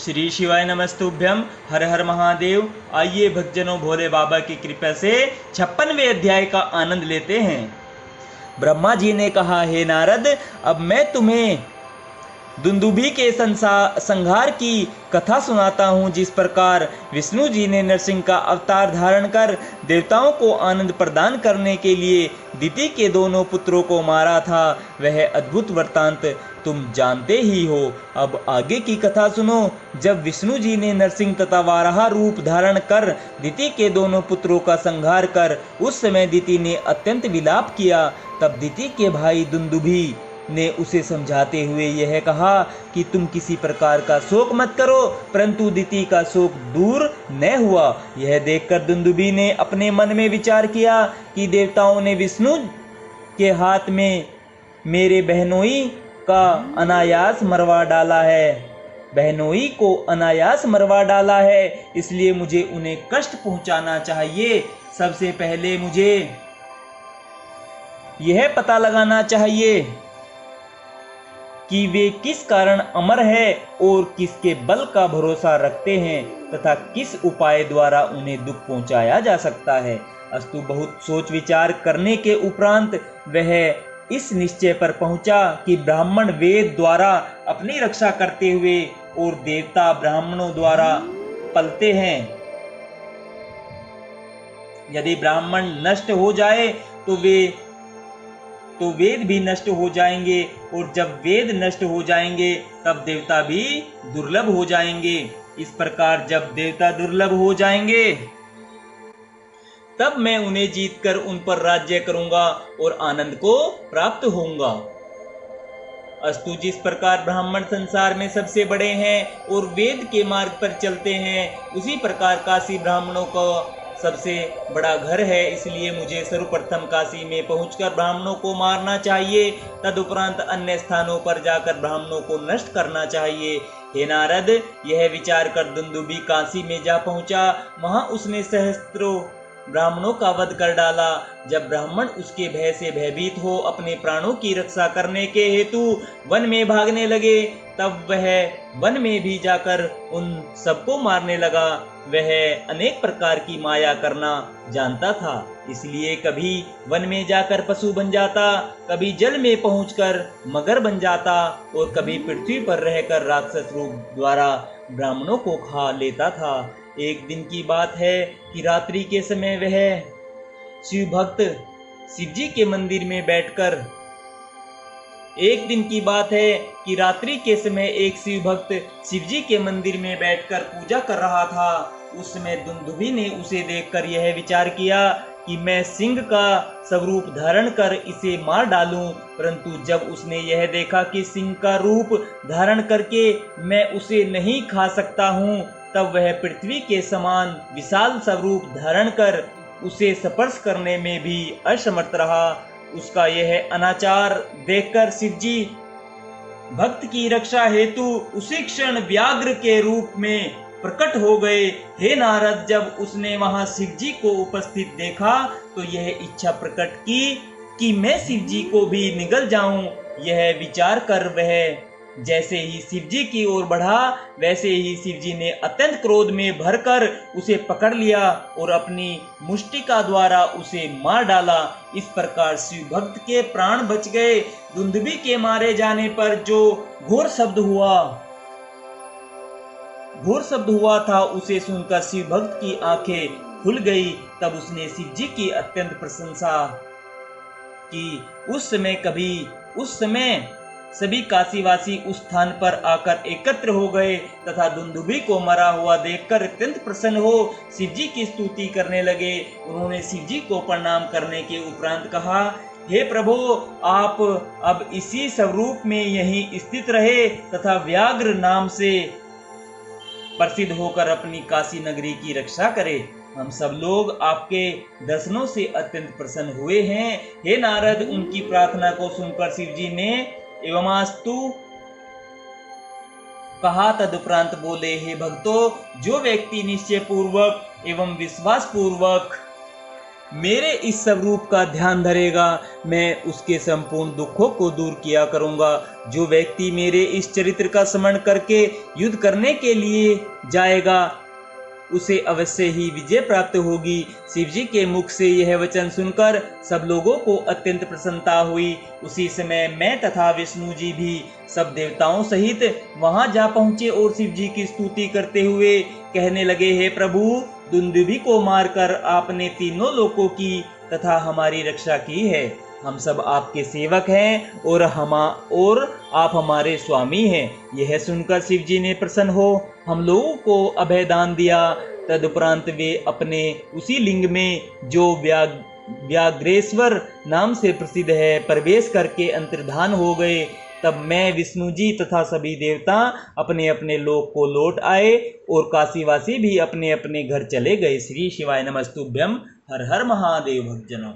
श्री शिवाय नमस्तुभ्यम। हर हर महादेव। आइए भक्तजनों, भोले बाबा की कृपा से 56वें अध्याय का आनंद लेते हैं। ब्रह्मा जी ने कहा, हे नारद, अब मैं तुम्हें दुंदुभी के संहार की कथा सुनाता हूँ। जिस प्रकार विष्णु जी ने नरसिंह का अवतार धारण कर देवताओं को आनंद प्रदान करने के लिए दिति के दोनों पुत्रों को मारा था, वह अद्भुत वृत्तांत तुम जानते ही हो। अब आगे की कथा सुनो। जब विष्णु जी ने नरसिंह तथा वाराह रूप धारण कर दिति के दोनों पुत्रों का संहार कर उस समय दिति ने अत्यंत विलाप किया। तब दिति के भाई दुंदुभी ने उसे समझाते हुए यह कहा कि तुम किसी प्रकार का शोक मत करो, परंतु दिति का शोक दूर न हुआ। यह देखकर दुंदुभी ने अपने मन में विचार किया कि देवताओं ने विष्णु के हाथ में मेरे बहनोई का अनायास मरवा डाला है, बहनोई को अनायास मरवा डाला है, इसलिए मुझे उन्हें कष्ट पहुंचाना चाहिए। सबसे पहले मुझे यह पता लगाना चाहिए कि वे किस कारण अमर है और किसके बल का भरोसा रखते हैं तथा किस उपाय द्वारा उन्हें दुख पहुंचाया जा सकता है। अस्तु, बहुत सोच विचार करने के उपरांत वह इस निश्चय पर पहुंचा कि ब्राह्मण वेद द्वारा अपनी रक्षा करते हुए और देवता ब्राह्मणों द्वारा पलते हैं। यदि ब्राह्मण नष्ट हो जाए तो वेद भी नष्ट हो जाएंगे, और जब वेद नष्ट हो जाएंगे तब देवता भी दुर्लभ हो जाएंगे। इस प्रकार जब देवता दुर्लभ हो जाएंगे तब मैं उन्हें जीतकर उन पर राज्य करूंगा और आनंद को प्राप्त होऊंगा। अस्तु, जिस प्रकार ब्राह्मण संसार में सबसे बड़े हैं और वेद के मार्ग पर चलते हैं, उसी प्रकार काशी ब्राह्मणों का सबसे बड़ा घर है। इसलिए मुझे सर्वप्रथम काशी में पहुंचकर ब्राह्मणों को मारना चाहिए, तदुपरांत अन्य स्थानों पर जाकर ब्राह्मणों को नष्ट करना चाहिए। हे नारद, यह विचार कर दुंदुभी काशी में जा पहुंचा। वहां उसने सहस्त्रों ब्राह्मणों का वध कर डाला। जब ब्राह्मण उसके भय से भयभीत हो अपने प्राणों की रक्षा करने के हेतु वन में भागने लगे, तब वह वन में भी जाकर उन सबको मारने लगा। वह अनेक प्रकार की माया करना जानता था, इसलिए कभी वन में जाकर पशु बन जाता, कभी जल में पहुंचकर मगर बन जाता और कभी पृथ्वी पर रहकर राक्षस रूप द्वारा ब्राह्मणों को खा लेता था। एक दिन की बात है कि रात्रि के समय वह शिव भक्त शिवजी के मंदिर में बैठकर एक शिव भक्त शिवजी के मंदिर में बैठकर पूजा कर रहा था। उस समय दुंदुभी ने उसे देखकर यह विचार किया कि मैं सिंह का स्वरूप धारण कर इसे मार डालूं, परंतु जब उसने यह देखा कि सिंह का रूप धारण करके मैं उसे नहीं खा सकता हूं, तब वह पृथ्वी के समान विशाल स्वरूप धारण कर उसे स्पर्श करने में भी असमर्थ रहा। उसका यह अनाचार देखकर शिवजी भक्त की रक्षा हेतु उसी क्षण व्याघ्र के रूप में प्रकट हो गए। हे नारद, जब उसने वहां शिवजी को उपस्थित देखा तो यह इच्छा प्रकट की कि मैं शिवजी को भी निगल जाऊं। यह विचार कर वह जैसे ही शिवजी की ओर बढ़ा, वैसे ही शिवजी ने अत्यंत क्रोध में भरकर उसे पकड़ लिया और अपनी मुष्टिका द्वारा उसे मार डाला। इस प्रकार शिव भक्त के प्राण बच गए। दुंदुभी के मारे जाने पर जो घोर शब्द हुआ था, उसे सुनकर शिव भक्त की आंखें खुल गई। तब उसने शिवजी की अत्यंत प्रशंसा की। उस समय सभी काशीवासी उस स्थान पर आकर एकत्र हो गए तथा दुंदुभी को मरा हुआ देखकर अत्यंत प्रसन्न हो शिवजी की स्तुति करने लगे। उन्होंने शिवजी को प्रणाम करने के उपरांत कहा, हे प्रभु, आप अब इसी स्वरूप में यहीं स्थित रहे तथा व्याघ्र नाम से प्रसिद्ध होकर अपनी काशी नगरी की रक्षा करें। हम सब लोग आपके दर्शनों से अत्यंत प्रसन्न हुए हैं। हे नारद, उनकी प्रार्थना को सुनकर शिवजी ने एवमास्तु कहा। तदुपरांत बोले, हे भक्तों, जो व्यक्ति निश्चय पूर्वक एवं विश्वास पूर्वक मेरे इस स्वरूप का ध्यान धरेगा, मैं उसके संपूर्ण दुखों को दूर किया करूंगा। जो व्यक्ति मेरे इस चरित्र का स्मरण करके युद्ध करने के लिए जाएगा, उसे अवश्य ही विजय प्राप्त होगी। शिव जी के मुख से यह वचन सुनकर सब लोगों को अत्यंत प्रसन्नता हुई। उसी समय मैं तथा विष्णु जी भी सब देवताओं सहित वहां जा पहुंचे और शिव जी की स्तुति करते हुए कहने लगे, हे प्रभु, दुंदुभि को मारकर आपने तीनों लोकों की तथा हमारी रक्षा की है। हम सब आपके सेवक हैं और आप हमारे स्वामी हैं। यह सुनकर शिव जी ने प्रसन्न हो हम लोगों को अभय दान दिया। तदुपरांत वे अपने उसी लिंग में जो व्याघ्रेश्वर नाम से प्रसिद्ध है प्रवेश करके अंतर्धान हो गए। तब मैं, विष्णु जी तथा सभी देवता अपने अपने लोक को लौट आए और काशीवासी भी अपने अपने घर चले गए। श्री शिवाय नमस्तुभ्यम। हर हर महादेव भक्तजनों।